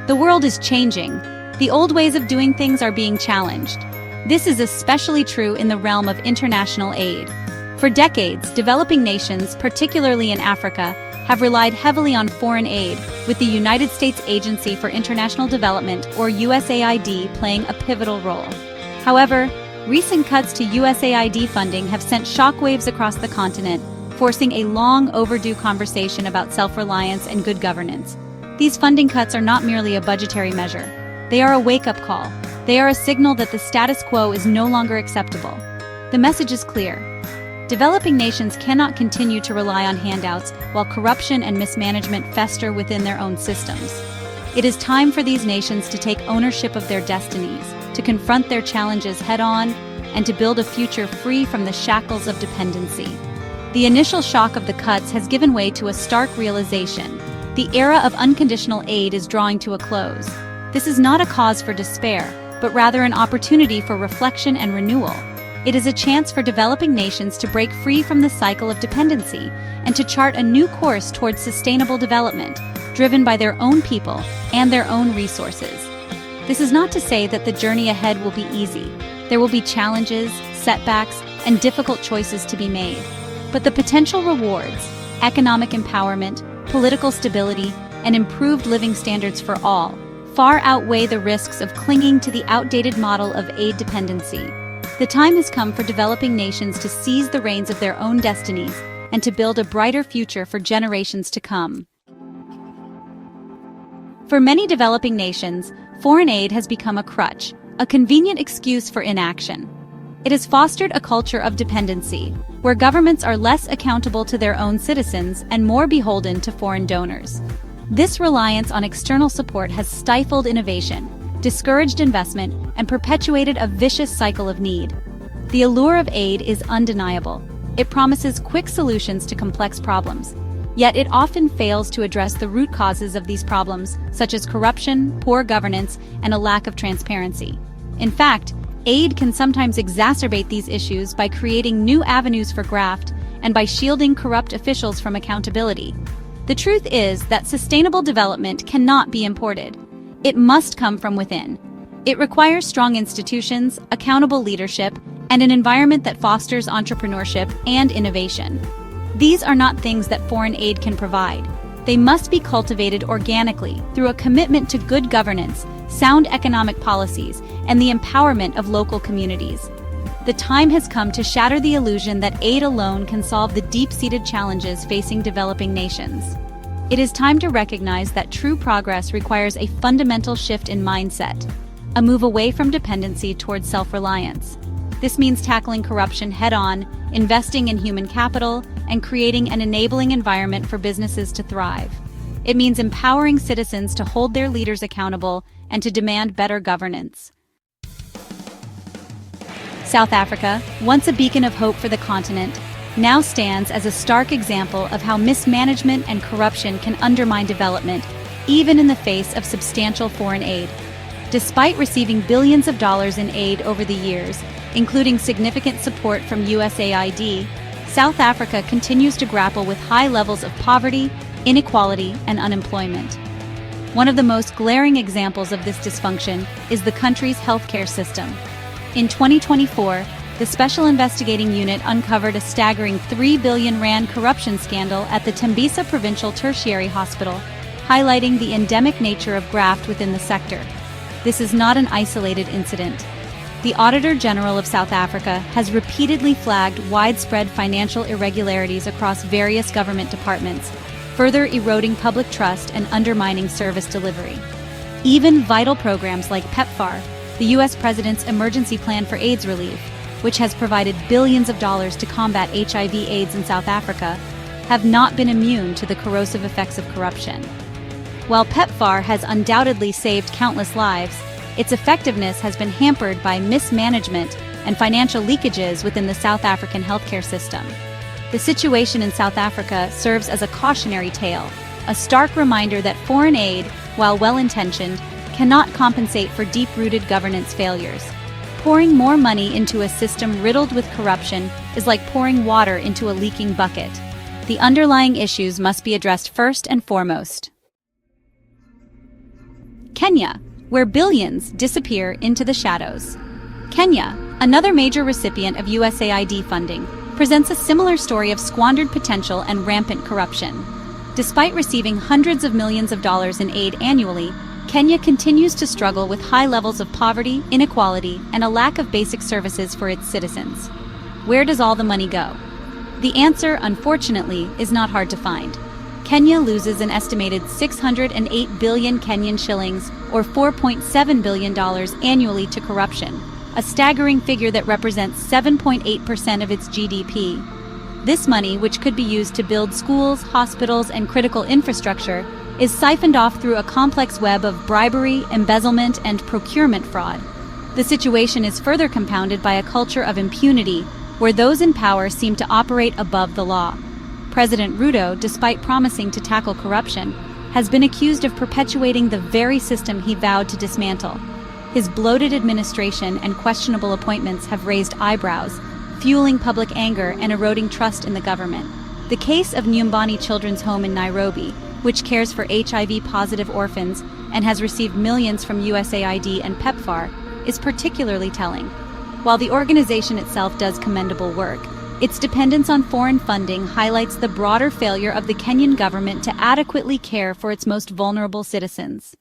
The world is changing. The old ways of doing things are being challenged. This is especially true in the realm of international aid. For decades, developing nations, particularly in Africa, have relied heavily on foreign aid, with the United States Agency for International Development, or USAID, playing a pivotal role. However, recent cuts to USAID funding have sent shockwaves across the continent, forcing a long overdue conversation about self-reliance and good governance. These funding cuts are not merely a budgetary measure. They are a wake-up call. They are a signal that the status quo is no longer acceptable. The message is clear. Developing nations cannot continue to rely on handouts while corruption and mismanagement fester within their own systems. It is time for these nations to take ownership of their destinies, to confront their challenges head-on, and to build a future free from the shackles of dependency. The initial shock of the cuts has given way to a stark realization. The era of unconditional aid is drawing to a close. This is not a cause for despair, but rather an opportunity for reflection and renewal. It is a chance for developing nations to break free from the cycle of dependency and to chart a new course towards sustainable development, driven by their own people and their own resources. This is not to say that the journey ahead will be easy. There will be challenges, setbacks, and difficult choices to be made. But the potential rewards, economic empowerment, political stability, and improved living standards for all, far outweigh the risks of clinging to the outdated model of aid dependency. The time has come for developing nations to seize the reins of their own destinies and to build a brighter future for generations to come. For many developing nations, foreign aid has become a crutch, a convenient excuse for inaction. It has fostered a culture of dependency, where governments are less accountable to their own citizens and more beholden to foreign donors. This reliance on external support has stifled innovation, discouraged investment, and perpetuated a vicious cycle of need. The allure of aid is undeniable. It promises quick solutions to complex problems. Yet it often fails to address the root causes of these problems, such as corruption, poor governance, and a lack of transparency. In fact, aid can sometimes exacerbate these issues by creating new avenues for graft and by shielding corrupt officials from accountability. The truth is that sustainable development cannot be imported. It must come from within. It requires strong institutions, accountable leadership, and an environment that fosters entrepreneurship and innovation. These are not things that foreign aid can provide. They must be cultivated organically through a commitment to good governance, sound economic policies, and the empowerment of local communities. The time has come to shatter the illusion that aid alone can solve the deep-seated challenges facing developing nations. It is time to recognize that true progress requires a fundamental shift in mindset, a move away from dependency towards self-reliance. This means tackling corruption head-on, investing in human capital, and creating an enabling environment for businesses to thrive. It means empowering citizens to hold their leaders accountable and to demand better governance. South Africa, once a beacon of hope for the continent, now stands as a stark example of how mismanagement and corruption can undermine development, even in the face of substantial foreign aid. Despite receiving billions of dollars in aid over the years, including significant support from USAID, South Africa continues to grapple with high levels of poverty, inequality, and unemployment. One of the most glaring examples of this dysfunction is the country's healthcare system. In 2024, the Special Investigating Unit uncovered a staggering 3 billion rand corruption scandal at the Tembisa Provincial Tertiary Hospital, highlighting the endemic nature of graft within the sector. This is not an isolated incident. The Auditor General of South Africa has repeatedly flagged widespread financial irregularities across various government departments, further eroding public trust and undermining service delivery. Even vital programs like PEPFAR, the U.S. President's Emergency Plan for AIDS Relief, which has provided billions of dollars to combat HIV/AIDS in South Africa, have not been immune to the corrosive effects of corruption. While PEPFAR has undoubtedly saved countless lives, its effectiveness has been hampered by mismanagement and financial leakages within the South African healthcare system. The situation in South Africa serves as a cautionary tale, a stark reminder that foreign aid, while well-intentioned, cannot compensate for deep-rooted governance failures. Pouring more money into a system riddled with corruption is like pouring water into a leaking bucket. The underlying issues must be addressed first and foremost. Kenya, where billions disappear into the shadows. Kenya, another major recipient of USAID funding, presents a similar story of squandered potential and rampant corruption. Despite receiving hundreds of millions of dollars in aid annually, Kenya continues to struggle with high levels of poverty, inequality, and a lack of basic services for its citizens. Where does all the money go? The answer, unfortunately, is not hard to find. Kenya loses an estimated 608 billion Kenyan shillings, or $4.7 billion annually to corruption, a staggering figure that represents 7.8% of its GDP. This money, which could be used to build schools, hospitals, and critical infrastructure, is siphoned off through a complex web of bribery, embezzlement, and procurement fraud. The situation is further compounded by a culture of impunity, where those in power seem to operate above the law. President Ruto, despite promising to tackle corruption, has been accused of perpetuating the very system he vowed to dismantle. His bloated administration and questionable appointments have raised eyebrows, fueling public anger and eroding trust in the government. The case of Nyumbani Children's Home in Nairobi, which cares for HIV-positive orphans and has received millions from USAID and PEPFAR, is particularly telling. While the organization itself does commendable work, its dependence on foreign funding highlights the broader failure of the Kenyan government to adequately care for its most vulnerable citizens.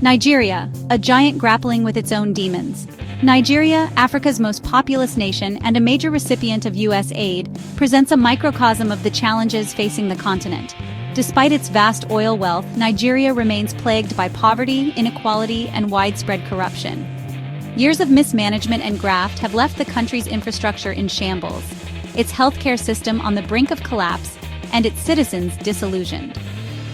Nigeria, a giant grappling with its own demons. Nigeria, Africa's most populous nation and a major recipient of U.S. aid, presents a microcosm of the challenges facing the continent. Despite its vast oil wealth, Nigeria remains plagued by poverty, inequality, and widespread corruption. Years of mismanagement and graft have left the country's infrastructure in shambles, its healthcare system on the brink of collapse, and its citizens disillusioned.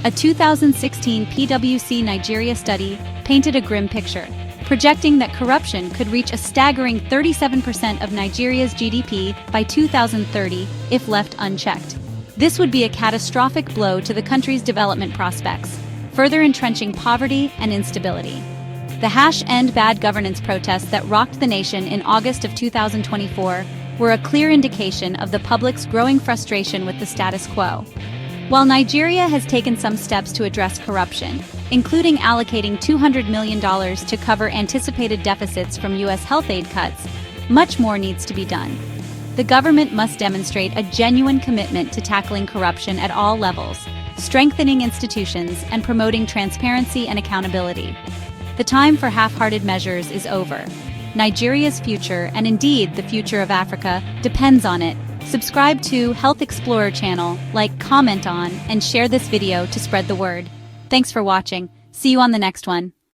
A 2016 PwC Nigeria study painted a grim picture, projecting that corruption could reach a staggering 37% of Nigeria's GDP by 2030 if left unchecked. This would be a catastrophic blow to the country's development prospects, further entrenching poverty and instability. The #End Bad Governance protests that rocked the nation in August of 2024 were a clear indication of the public's growing frustration with the status quo. While Nigeria has taken some steps to address corruption, including allocating $200 million to cover anticipated deficits from U.S. health aid cuts, much more needs to be done. The government must demonstrate a genuine commitment to tackling corruption at all levels, strengthening institutions, and promoting transparency and accountability. The time for half-hearted measures is over. Nigeria's future, and indeed the future of Africa, depends on it. Subscribe to Health Explorer channel, like, comment on, and share this video to spread the word. Thanks for watching. See you on the next one.